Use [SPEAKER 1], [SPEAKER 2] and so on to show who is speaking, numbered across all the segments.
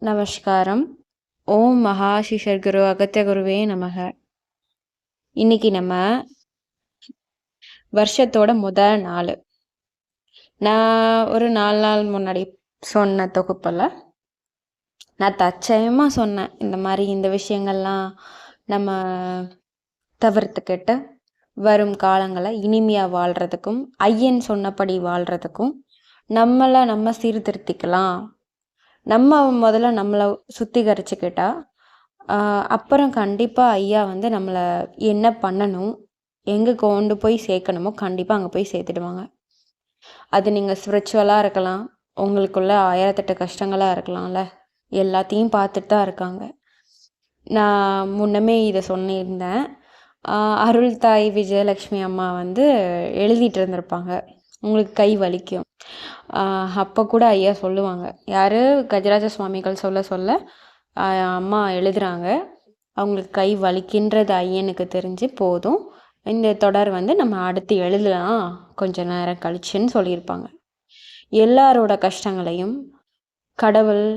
[SPEAKER 1] நமஸ்காரம். ஓம் மகா சிஷர் குரு அகத்திய குருவே நமக. இன்னைக்கு நம்ம வருஷத்தோட முதல் நாள். நான் ஒரு 4 நாள் முன்னாடி சொன்ன தொகுப்பில் நான் தச்சயமாக சொன்னேன், இந்த மாதிரி இந்த விஷயங்கள்லாம் நம்ம தவிர்த்துக்கிட்டு வரும் காலங்களை இனிமையாக வாழ்கிறதுக்கும் ஐயன் சொன்னபடி வாழ்கிறதுக்கும் நம்மளை நம்ம சீர்திருத்திக்கலாம். நம்ம முதல்ல நம்மளை சுத்திகரிச்சுக்கிட்டா அப்புறம் கண்டிப்பாக ஐயா நம்மளை என்ன பண்ணணும், எங்கே கொண்டு போய் சேர்க்கணுமோ கண்டிப்பாக அங்கே போய் சேர்த்துடுவாங்க. அது நீங்கள் ஸ்பிரிச்சுவலாக இருக்கலாம், உங்களுக்குள்ள 1008 கஷ்டங்களாக இருக்கலாம்ல, எல்லாத்தையும் பார்த்துட்டு தான் இருக்காங்க. நான் முன்னமே இதை சொன்னிருந்தேன். அருள் தாய் விஜயலக்ஷ்மி அம்மா எழுதிட்டு இருந்திருப்பாங்க, உங்களுக்கு கை வலிக்கும். அப்போ கூட ஐயா சொல்லுவாங்க, யார் கஜராஜ சுவாமிகள் சொல்ல அம்மா எழுதுகிறாங்க, அவங்களுக்கு கை வலிக்கின்றது ஐயனுக்கு தெரிஞ்சு போதும், இந்த தொடர் நம்ம அடுத்து எழுதலாம் கொஞ்ச நேரம் கழிச்சுன்னு சொல்லியிருப்பாங்க. எல்லாரோட கஷ்டங்களையும் கடவுள்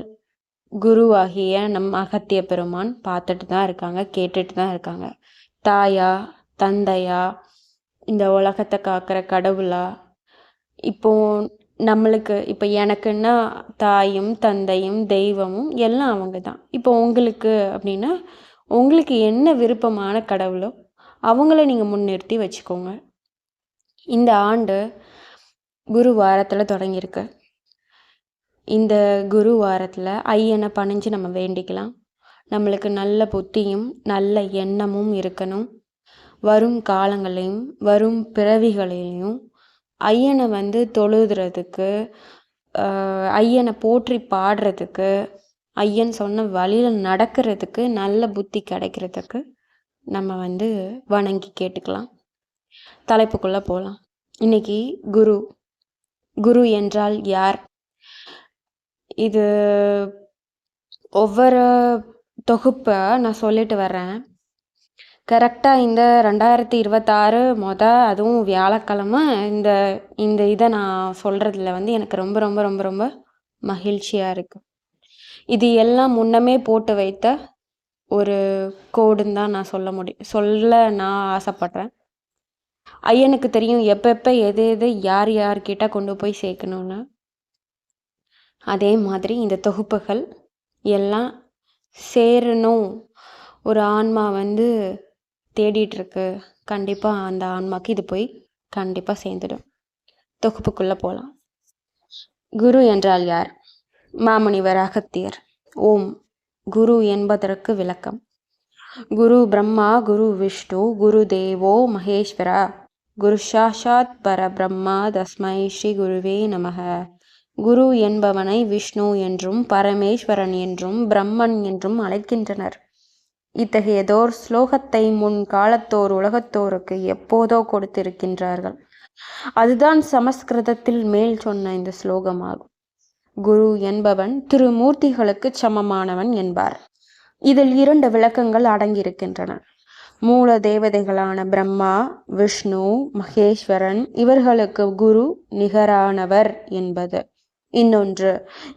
[SPEAKER 1] குருவாகிய நம் அகத்திய பெருமான் பார்த்துட்டு தான் இருக்காங்க, கேட்டுட்டு தான் இருக்காங்க. தாயா தந்தையா இந்த உலகத்தை காக்கிற கடவுளா, இப்போ நம்மளுக்கு இப்போ எனக்குன்னா தாயும் தந்தையும் தெய்வமும் எல்லாம் அவங்க தான். இப்போ உங்களுக்கு அப்படின்னா உங்களுக்கு என்ன விருப்பமான கடவுளோ அவங்கள நீங்கள் முன்னிறுத்தி வச்சுக்கோங்க. இந்த ஆண்டு குரு வாரத்தில் தொடங்கியிருக்கு. இந்த குரு வாரத்தில் ஐயனை பணிஞ்சு நம்ம வேண்டிக்கலாம். நம்மளுக்கு நல்ல புத்தியும் நல்ல எண்ணமும் இருக்கணும். வரும் காலங்களையும் வரும் பிறவிகளையும் ஐயனை தொழுதுறதுக்கு, ஐயனை போற்றி பாடுறதுக்கு, ஐயன் சொன்ன வழியில் நடக்கிறதுக்கு, நல்ல புத்தி கிடைக்கிறதுக்கு நம்ம வணங்கி கேட்டுக்கலாம். தலைப்புக்குள்ளே போகலாம். இன்னைக்கு குரு. குரு என்றால் யார்? இது ஒவ்வொரு தொகுப்பை நான் சொல்லிட்டு வர்றேன். கரெக்டாக இந்த 2026 அதுவும் வியாழக்கிழமை இந்த இதை நான் சொல்கிறதுல எனக்கு ரொம்ப ரொம்ப ரொம்ப ரொம்ப மகிழ்ச்சியாக இருக்குது. இது எல்லாம் முன்னமே போட்டு வைத்த ஒரு கோடுன்னு தான் நான் சொல்ல நான் ஆசைப்பட்றேன். ஐயனுக்கு தெரியும் எப்போ எது யார் யார்கிட்ட கொண்டு போய் சேர்க்கணும்னு. அதே மாதிரி இந்த தொகுப்புகள் எல்லாம் சேரணும். ஒரு ஆன்மா தேடிட்டுருக்கு, கண்டிப்பாக அந்த ஆன்மாக்கு இது போய் கண்டிப்பாக சேர்ந்துடும். தொகுப்புக்குள்ளே போகலாம். குரு என்றால் யார்? மாமுனிவர் அகத்தியர். ஓம். குரு என்பதற்கு விளக்கம். குரு பிரம்மா, குரு விஷ்ணு, குரு தேவோ மகேஸ்வரா, குரு சாஷாத் பரபிரம்மா, தஸ்மை ஸ்ரீ குருவே நமக. குரு என்பவனை விஷ்ணு என்றும் பரமேஸ்வரன் என்றும் பிரம்மன் என்றும் அழைக்கின்றனர். இத்தகையதோர் ஸ்லோகத்தை முன் காலத்தோர் உலகத்தோருக்கு எப்போதோ கொடுத்திருக்கின்றார்கள். அதுதான் சமஸ்கிருதத்தில் மேல் சொன்ன இந்த ஸ்லோகமாகும். குரு என்பவன் திருமூர்த்திகளுக்கு சமமானவன் என்பார். இதில் 2 விளக்கங்கள் அடங்கியிருக்கின்றன. மூல தேவதைகளான பிரம்மா, விஷ்ணு, மகேஸ்வரன் இவர்களுக்கு குரு நிகரானவர் என்பது. இன்னொன்று,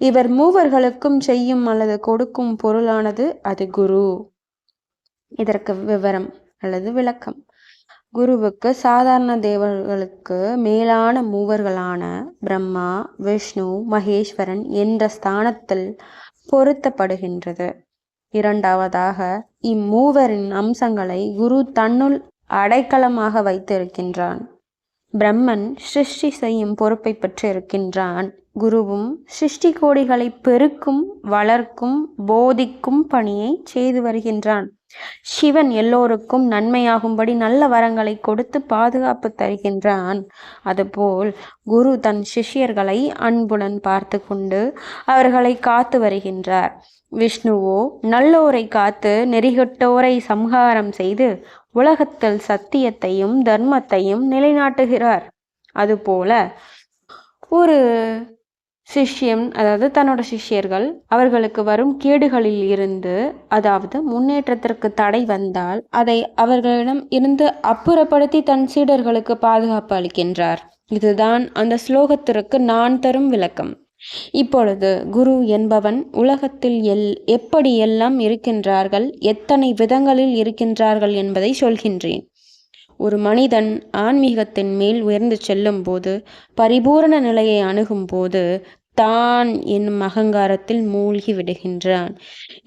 [SPEAKER 1] இவர் மூவர்களுக்கும் செய்யும் அல்லது கொடுக்கும் பொருளானது அது குரு. இதற்கு விவரம் அல்லது விளக்கம். குருவுக்கு சாதாரண தேவர்களுக்கு மேலான மூவர்களான பிரம்மா, விஷ்ணு, மகேஸ்வரன் என்ற ஸ்தானத்தில் பொருத்தப்படுகின்றது. இரண்டாவதாக, இம்மூவரின் அம்சங்களை குரு தன்னுள் அடைக்கலமாக வைத்திருக்கின்றான். பிரம்மன் சிருஷ்டி செய்யும் பொறுப்பை பெற்றிருக்கின்றான். குருவும் சிருஷ்டி கோடிகளை பெருக்கும், வளர்க்கும், போதிக்கும் பணியை செய்து வருகின்றான். சிவன் எல்லோருக்கும் நன்மையாகும்படி நல்ல வரங்களை கொடுத்து பாதுகாப்பு தருகின்றான். அதுபோல் குரு தன் சிஷ்யர்களை அன்புடன் பார்த்து கொண்டு அவர்களை காத்து வருகின்றார். விஷ்ணுவோ நல்லோரை காத்து நெறிகட்டோரை சம்ஹாரம் செய்து உலகத்தில் சத்தியத்தையும் தர்மத்தையும் நிலைநாட்டுகிறார். அதுபோல ஒரு சிஷ்யன், அதாவது தன்னோட சிஷ்யர்கள், அவர்களுக்கு வரும் கேடுகளில் இருந்து, அதாவது முன்னேற்றத்திற்கு தடை வந்தால் அதை அவர்களிடம் இருந்து அப்புறப்படுத்தி தன் சீடர்களுக்கு பாதுகாப்பு அளிக்கின்றார். இதுதான் அந்த ஸ்லோகத்திற்கு நான் தரும் விளக்கம். இப்பொழுது குரு என்பவன் உலகத்தில் எப்படி எல்லாம் இருக்கின்றார்கள், எத்தனை விதங்களில் இருக்கின்றார்கள் என்பதை சொல்கின்றேன். ஒரு மனிதன் ஆன்மீகத்தின் மேல் உயர்ந்து செல்லும் போது, பரிபூரண நிலையை அணுகும் போது தான் என்னும் அகங்காரத்தில் மூழ்கி விடுகின்றான்.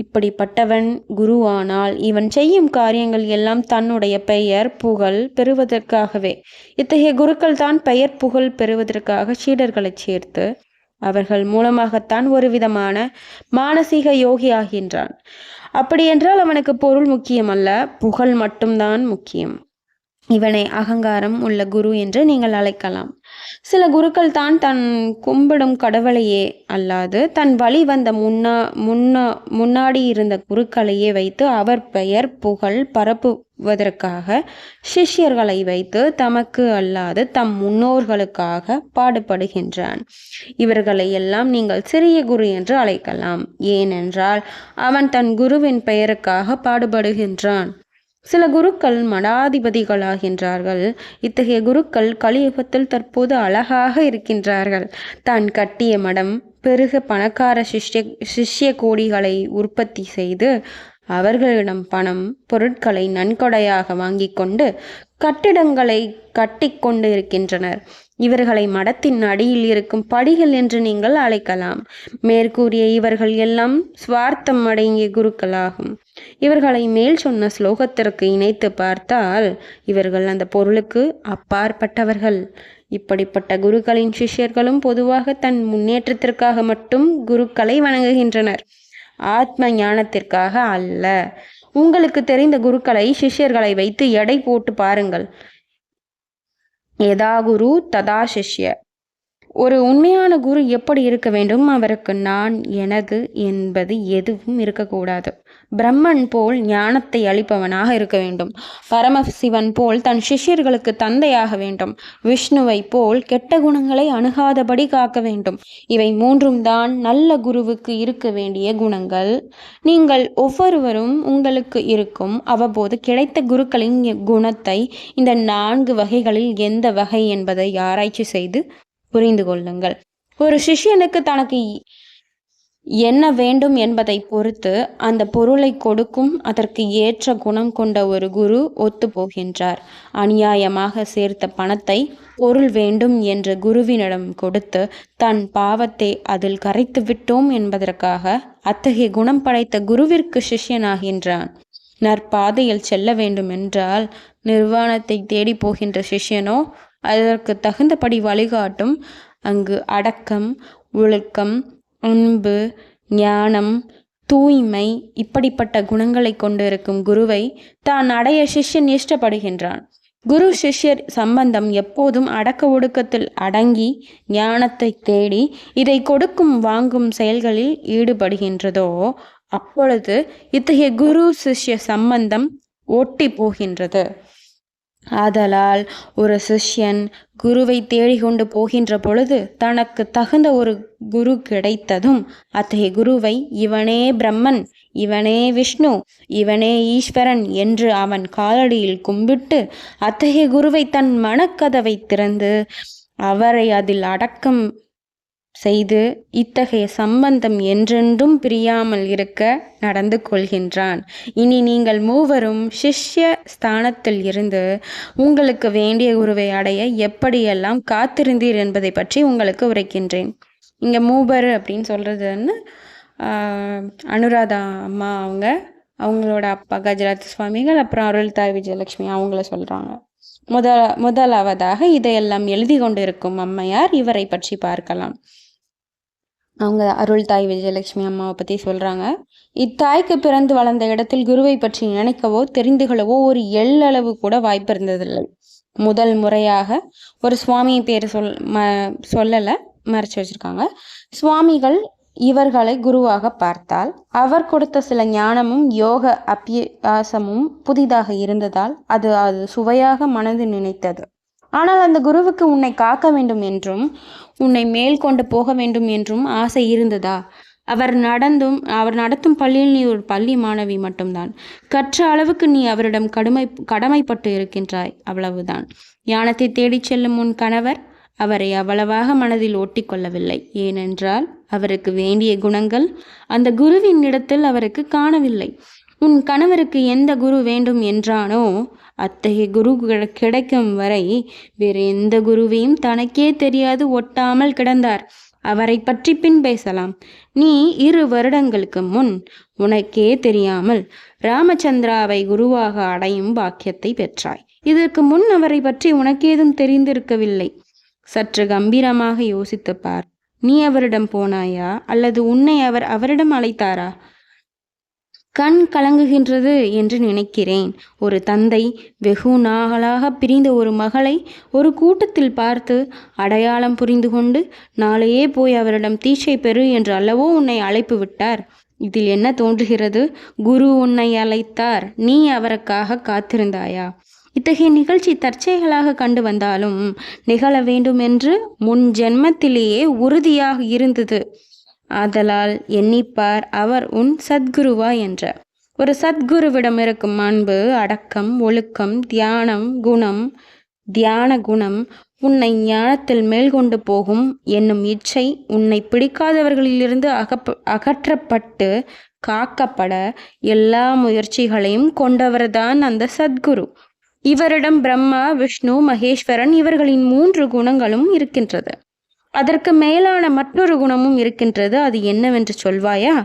[SPEAKER 1] இப்படிப்பட்டவன் குருவானால் இவன் செய்யும் காரியங்கள் எல்லாம் தன்னுடைய பெயர் புகழ் பெறுவதற்காகவே. இத்தகைய குருக்கள் தான் பெயர் புகழ் பெறுவதற்காக சீடர்களை சேர்த்து அவர்கள் மூலமாகத்தான் ஒரு விதமான மானசீக யோகி ஆகின்றான். அப்படியென்றால் அவனுக்கு பொருள் முக்கியமல்ல, புகழ் மட்டும்தான் முக்கியம். இவனை அகங்காரம் உள்ள குரு என்று நீங்கள் அழைக்கலாம். சில குருக்கள் தான் கும்பிடும் கடவுளையே அல்லாது தன் வழி வந்த முன்னாடி இருந்த குருக்களையே வைத்து அவர் பெயர் புகழ் பரப்புவதற்காக சிஷ்யர்களை வைத்து தமக்கு அல்லாது தம் முன்னோர்களுக்காக பாடுபடுகின்றான். இவர்களை எல்லாம் நீங்கள் சிறிய குரு என்று அழைக்கலாம். ஏனென்றால் அவன் தன் குருவின் பெயருக்காக பாடுபடுகின்றான். சில குருக்கள் மடாதிபதிகளாகின்றார்கள். இத்தகைய குருக்கள் கலியுகத்தில் தற்போது அழகாக இருக்கின்றார்கள். தான் கட்டிய மடம் பெருக பணக்கார சிஷ்ய கோடிகளை உற்பத்தி செய்து அவர்களிடம் பணம் பொருட்களை நன்கொடையாக வாங்கி கொண்டு கட்டிடங்களை கட்டி கொண்டு இருக்கின்றனர். இவர்களை மடத்தின் அடியில் இருக்கும் படிகள் என்று நீங்கள் அழைக்கலாம். மேற்கூறிய இவர்கள் எல்லாம் சுவார்த்தம் அடங்கிய குருக்களாகும். இவர்களை மேல் சொன்ன ஸ்லோகத்திற்கு இணைத்து பார்த்தால் இவர்கள் அந்த பொருளுக்கு அப்பாற்பட்டவர்கள். இப்படிப்பட்ட குருக்களின் சிஷ்யர்களும் பொதுவாக தன் முன்னேற்றத்திற்காக மட்டும் குருக்களை வணங்குகின்றனர், ஆத்ம ஞானத்திற்காக அல்ல. உங்களுக்கு தெரிந்த குருக்களை சிஷ்யர்களை வைத்து எடை போட்டு பாருங்கள். யதா குரு ததா சிஷ்ய. ஒரு உண்மையான குரு எப்படி இருக்க வேண்டும்? அவருக்கு நான் எனது என்பது எதுவும் இருக்கக்கூடாது. பிரம்மன் போல் ஞானத்தை அளிப்பவனாக இருக்க வேண்டும். பரமசிவன் போல் தன் சிஷ்யர்களுக்கு தந்தையாக வேண்டும். விஷ்ணுவை போல் கெட்ட குணங்களை அணுகாதபடி காக்க வேண்டும். இவை மூன்றும் தான் நல்ல குருவுக்கு இருக்க வேண்டிய குணங்கள். நீங்கள் ஒவ்வொருவரும் உங்களுக்கு இருக்கும் அவ்வப்போது கிடைத்த குருக்களின் குணத்தை இந்த 4 வகைகளில் எந்த வகை என்பதை ஆராய்ச்சி செய்து புரிந்து கொள்ளுங்கள். ஒரு சிஷ்யனுக்கு தனக்கு என்ன வேண்டும் என்பதை பொறுத்து அந்த பொருளை கொடுக்கும் அதற்கு ஏற்ற குணம் கொண்ட ஒரு குரு ஒத்து போகின்றார். அநியாயமாக சேர்த்த பணத்தை பொருள் வேண்டும் என்ற குருவினிடம் கொடுத்து தன் பாவத்தை அதில் கரைத்து விட்டோம் என்பதற்காக அத்தகைய குணம் படைத்த குருவிற்கு சிஷ்யனாகின்றான். நற்பாதையில் செல்ல வேண்டும் என்றால் நிர்வாணத்தை தேடி போகின்ற சிஷ்யனோ அதற்கு தகுந்தபடி வழிகாட்டும் அங்கு அடக்கம், ஒழுக்கம், அன்பு, ஞானம், தூய்மை இப்படிப்பட்ட குணங்களை கொண்டிருக்கும் குருவை தான் அடைய சிஷ்யன் இஷ்டப்படுகின்றான். குரு சிஷ்யர் சம்பந்தம் எப்போதும் அடக்க ஒடுக்கத்தில் அடங்கி ஞானத்தை தேடி இதை கொடுக்கும் வாங்கும் செயல்களில் ஈடுபடுகின்றதோ அப்பொழுது இத்தகைய குரு சிஷ்ய சம்பந்தம் ஒட்டி போகின்றது. ஆதலால் ஒரு சிஷ்யன் குருவை தேடிக்கொண்டு போகின்ற பொழுது தனக்கு தகுந்த ஒரு குரு கிடைத்ததும் அத்தகைய குருவை இவனே பிரம்மன், இவனே விஷ்ணு, இவனே ஈஸ்வரன் என்று அவன் காலடியில் கும்பிட்டு அத்தகைய குருவை தன் மனக்கதவை திறந்து அவரை அதில் அடக்கம் செய்து இத்தகைய சம்பந்தம் என்றென்றும் பிரியாமல் இருக்க நடந்து கொள்கின்றான். இனி நீங்கள் மூவரும் சிஷ்ய ஸ்தானத்தில் இருந்து உங்களுக்கு வேண்டிய குருவை அடைய எப்படியெல்லாம் காத்திருந்தீர் என்பதை பற்றி உங்களுக்கு உரைக்கின்றேன். இங்கே மூவர் அப்படின்னு சொல்கிறதுன்னு அனுராதா அம்மா அவங்களோட அப்பா கஜராஜ சுவாமிகள், அப்புறம் அருள்தாய் விஜயலட்சுமி அவங்கள சொல்கிறாங்க. முதலாவதாக இதையெல்லாம் எழுதி கொண்டு இருக்கும் அம்மையார், இவரை பற்றி பார்க்கலாம். அவங்க அருள்தாய் விஜயலட்சுமி அம்மாவை பற்றி சொல்கிறாங்க. இத்தாய்க்கு பிறந்து வளர்ந்த இடத்தில் குருவை பற்றி நினைக்கவோ தெரிந்து கொள்ளவோ ஒரு எள்ளளவு கூட வாய்ப்பு இருந்ததில்லை. முதல் முறையாக ஒரு சுவாமி பேர் சொல்லலை, மறைச்சி வச்சுருக்காங்க. சுவாமிகள் இவர்களை குருவாக பார்த்தால் அவர் கொடுத்த சில ஞானமும் யோக அபியாசமும் புதிதாக இருந்ததால் அது சுவையாக மனது நினைத்தது. ஆனால் அந்த குருவுக்கு உன்னை காக்க வேண்டும் என்றும் உன்னை மேல் கொண்டு போக வேண்டும் என்றும் ஆசை இருந்ததா? அவர் நடத்தும் பள்ளியில் நீ ஒரு பள்ளி மாணவி மட்டும்தான். கற்ற அளவுக்கு நீ அவரிடம் கடமைப்பட்டு இருக்கின்றாய், அவ்வளவுதான். ஞானத்தை தேடிச் செல்லும் உன் கணவர் அவரை அவ்வளவாக மனதில் ஓட்டிக்கொள்ளவில்லை. ஏனென்றால் அவருக்கு வேண்டிய குணங்கள் அந்த குருவின் இடத்தில் அவருக்கு காணவில்லை. உன் கணவருக்கு எந்த குரு வேண்டும் என்றானோ அத்தகைய குரு கிடைக்கும் வரை வேறு எந்த குருவையும் தனக்கே தெரியாது ஒட்டாமல் கிடந்தார். அவரை பற்றி பின் பேசலாம். நீ 2 வருடங்களுக்கு முன் உனக்கே தெரியாமல் ராமச்சந்திராவை குருவாக அடையும் பாக்கியத்தை பெற்றாய். இதற்கு முன் அவரை பற்றி உனக்கேதும் தெரிந்திருக்கவில்லை. சற்று கம்பீரமாக யோசித்து பார். நீ அவரிடம் போனாயா அல்லது உன்னை அவர் அவரிடம் அழைத்தாரா? கண் கலங்குகின்றது என்று நினைக்கிறேன். ஒரு தந்தை வெகு நாளாக பிரிந்த ஒரு மகளை ஒரு கூட்டத்தில் பார்த்து அடையாளம் புரிந்து கொண்டு நாளையே போய் அவரிடம் தீட்சை பெறு என்று அல்லவோ உன்னை அழைப்பு விட்டார். இதில் என்ன தோன்றுகிறது? குரு உன்னை அழைத்தார், நீ அவருக்காக காத்திருந்தாயா? இத்தகைய நிகழ்ச்சி தற்செயலாக கண்டு வந்தாலும் நிகழ வேண்டுமென்று முன் ஜென்மத்திலேயே உறுதியாக இருந்தது. ஆதலால் எண்ணிப்பார், அவர் உன் சத்குருவா என்ற. ஒரு சத்குருவிடம் இருக்கும் அன்பு, அடக்கம், ஒழுக்கம், தியான குணம் உன்னை ஞானத்தில் மேல் கொண்டு போகும் என்னும் இச்சை உன்னை பிடிக்காதவர்களிலிருந்து அகற்றப்பட்டு காக்கப்பட எல்லா முயற்சிகளையும் கொண்டவர்தான் அந்த சத்குரு. இவரிடம் பிரம்மா, விஷ்ணு, மகேஸ்வரன் இவர்களின் 3 குணங்களும் இருக்கின்றது. அதற்கு மேலான மற்றொரு குணமும் இருக்கின்றது. அது என்னவென்று சொல்வாயா?